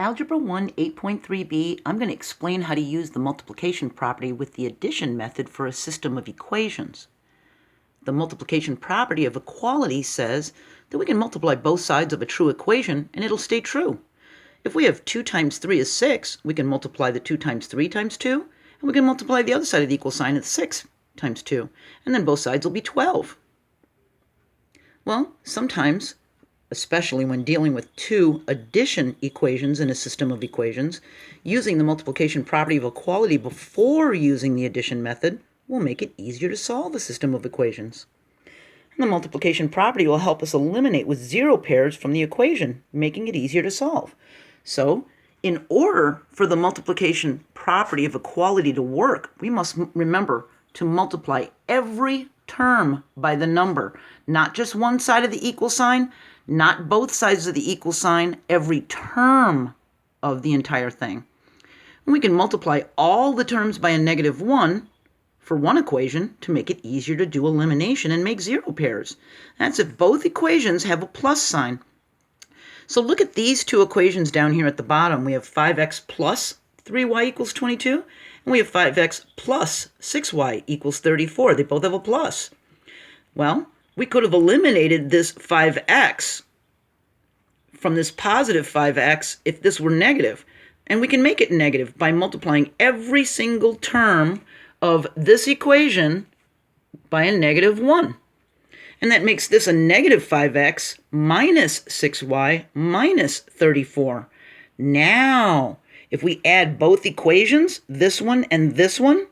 Algebra I 8.3b, I'm going to explain how to use the multiplication property with the addition method for a system of equations. The multiplication property of equality says that we can multiply both sides of a true equation and it'll stay true. If we have 2 times 3 is 6, we can multiply the 2 times 3 times 2, and we can multiply the other side of the equal sign with 6 times 2, and then both sides will be 12. Well, sometimes, especially when dealing with two addition equations in a system of equations, using the multiplication property of equality before using the addition method will make it easier to solve a system of equations. And the multiplication property will help us eliminate with zero pairs from the equation, making it easier to solve. So, in order for the multiplication property of equality to work, we must remember to multiply every term by the number, not just one side of the equal sign, not both sides of the equal sign, every term of the entire thing. And we can multiply all the terms by a -1 for one equation to make it easier to do elimination and make zero pairs. That's if both equations have a plus sign. So look at these two equations down here at the bottom. We have 5x plus 3y equals 22, and we have 5x plus 6y equals 34. They both have a plus. Well, we could have eliminated this 5x from this positive 5x if this were negative. And we can make it negative by multiplying every single term of this equation by a -1. And that makes this a -5x minus 6y minus 34. Now, if we add both equations, this one and this one,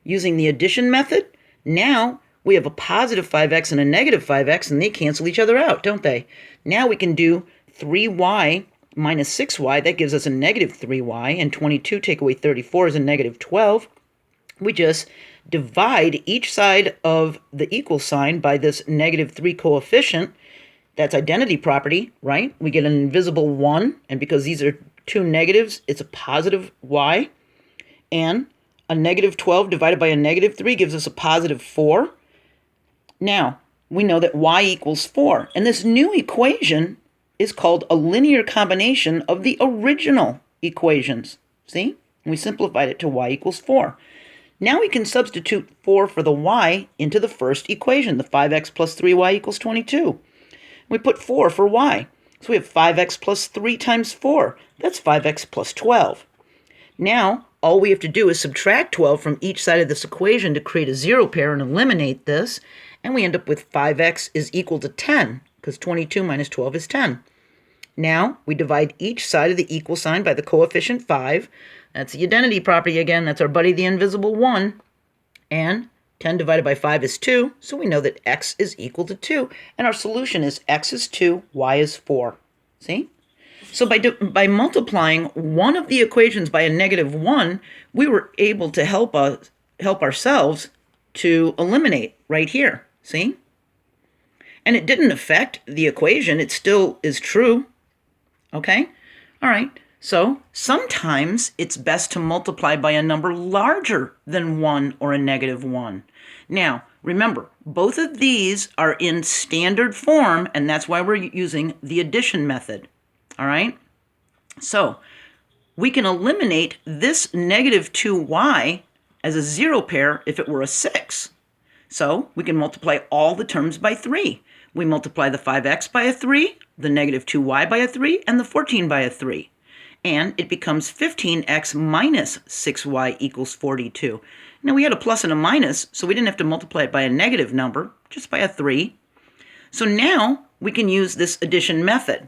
using the addition method, now we have a positive 5x and a -5x, and they cancel each other out, don't they? Now we can do 3y minus 6y. That gives us a -3y, and 22 take away 34 is a -12. We just divide each side of the equal sign by this -3 coefficient. That's identity property, right? We get an invisible 1, and because these are two negatives, it's a positive y. And a -12 divided by a -3 gives us a positive 4. Now, we know that y equals 4. And this new equation is called a linear combination of the original equations. See? We simplified it to y equals 4. Now we can substitute 4 for the y into the first equation, the 5x plus 3y equals 22. We put 4 for y. So we have 5x plus 3 times 4. That's 5x plus 12. Now, all we have to do is subtract 12 from each side of this equation to create a zero pair and eliminate this. And we end up with 5x is equal to 10, because 22 minus 12 is 10. Now, we divide each side of the equal sign by the coefficient 5. That's the identity property again. That's our buddy, the invisible 1. And 10 divided by 5 is 2, so we know that x is equal to 2. And our solution is x is 2, y is 4. See? So by multiplying one of the equations by a -1, we were able to help ourselves to eliminate right here. See? And it didn't affect the equation. It still is true. Okay? All right. So sometimes it's best to multiply by a number larger than 1 or a -1. Now, remember, both of these are in standard form, and that's why we're using the addition method. All right? So we can eliminate this -2y as a zero pair if it were a 6. So we can multiply all the terms by 3. We multiply the 5x by a 3, the -2y by a 3, and the 14 by a 3. And it becomes 15x minus 6y equals 42. Now we had a plus and a minus, so we didn't have to multiply it by a negative number, just by a 3. So now we can use this addition method.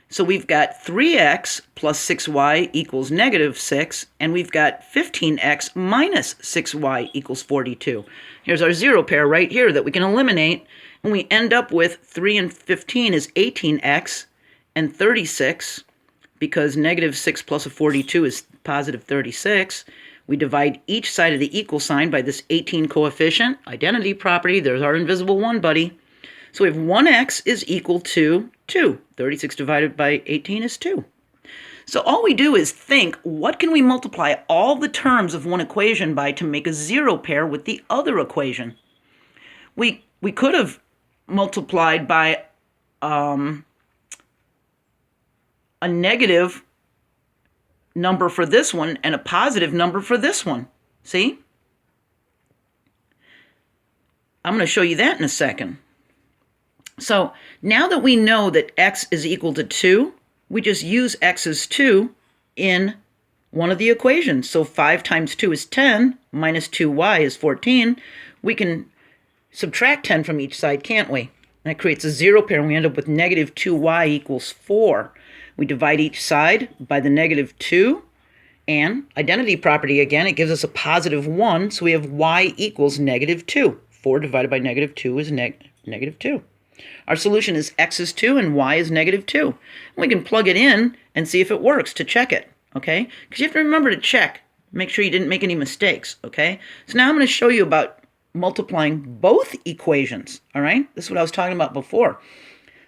So we've got 3x plus 6y equals -6, and we've got 15x minus 6y equals 42. Here's our zero pair right here that we can eliminate, and we end up with 3 and 15 is 18x, and 36, because -6 plus a 42 is positive 36. We divide each side of the equal sign by this 18 coefficient, identity property. There's our invisible 1, buddy. So we have 1x is equal to 2. 36 divided by 18 is 2. So all we do is think, what can we multiply all the terms of one equation by to make a zero pair with the other equation? We could have multiplied by a negative number for this one and a positive number for this one. See? I'm going to show you that in a second. So now that we know that x is equal to 2, we just use x as 2 in one of the equations. So 5 times 2 is 10, minus 2y is 14. We can subtract 10 from each side, can't we? That creates a zero pair, and we end up with negative 2y equals 4. We divide each side by the negative 2, and identity property again, it gives us a positive 1, so we have y equals negative 2. 4 divided by negative 2 is negative 2. Our solution is x is 2 and y is negative 2. And we can plug it in and see if it works to check it, okay? Because you have to remember to check. Make sure you didn't make any mistakes, okay? So now I'm going to show you about multiplying both equations, all right? This is what I was talking about before.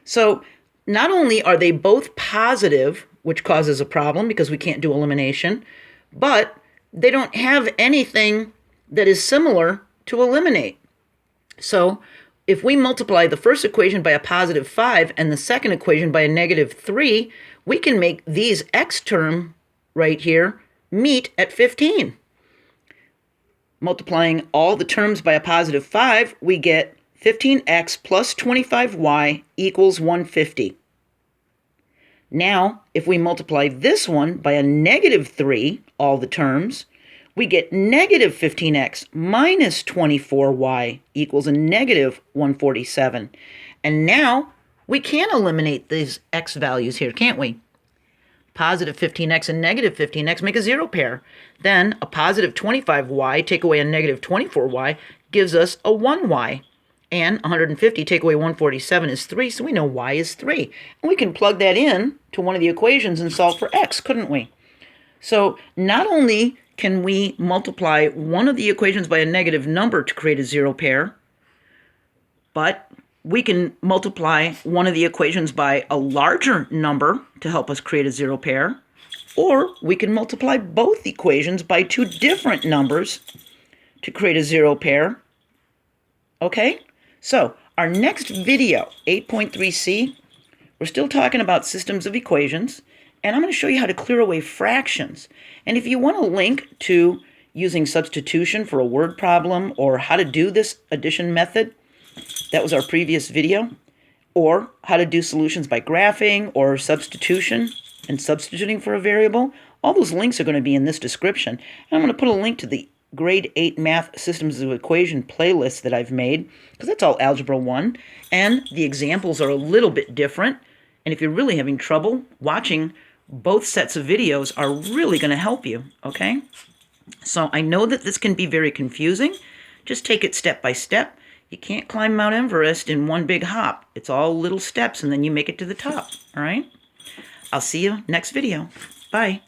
So not only are they both positive, which causes a problem because we can't do elimination, but they don't have anything that is similar to eliminate. So if we multiply the first equation by a positive 5 and the second equation by a negative 3, we can make these x term right here meet at 15. Multiplying all the terms by a positive 5, we get 15x plus 25y equals 150. Now, if we multiply this one by a negative 3, all the terms, we get negative 15x minus 24y equals a negative 147. And now we can eliminate these x values here, can't we? Positive 15x and negative 15x make a zero pair. Then a positive 25y take away a negative 24y gives us a 1y. And 150 take away 147 is 3, so we know y is 3. And we can plug that in to one of the equations and solve for x, couldn't we? So not only can we multiply one of the equations by a negative number to create a zero pair, but we can multiply one of the equations by a larger number to help us create a zero pair, or we can multiply both equations by two different numbers to create a zero pair. Okay? So our next video, 8.3c, we're still talking about systems of equations, and I'm going to show you how to clear away fractions. And if you want a link to using substitution for a word problem or how to do this addition method, that was our previous video, or how to do solutions by graphing or substitution and substituting for a variable, all those links are going to be in this description. And I'm going to put a link to the grade 8 math systems of equation playlist that I've made, because that's all Algebra 1, and the examples are a little bit different. And if you're really having trouble, watching both sets of videos are really going to help you, okay? So I know that this can be very confusing. Just take it step by step. You can't climb Mount Everest in one big hop. It's all little steps, and then you make it to the top, all right? I'll see you next video. Bye.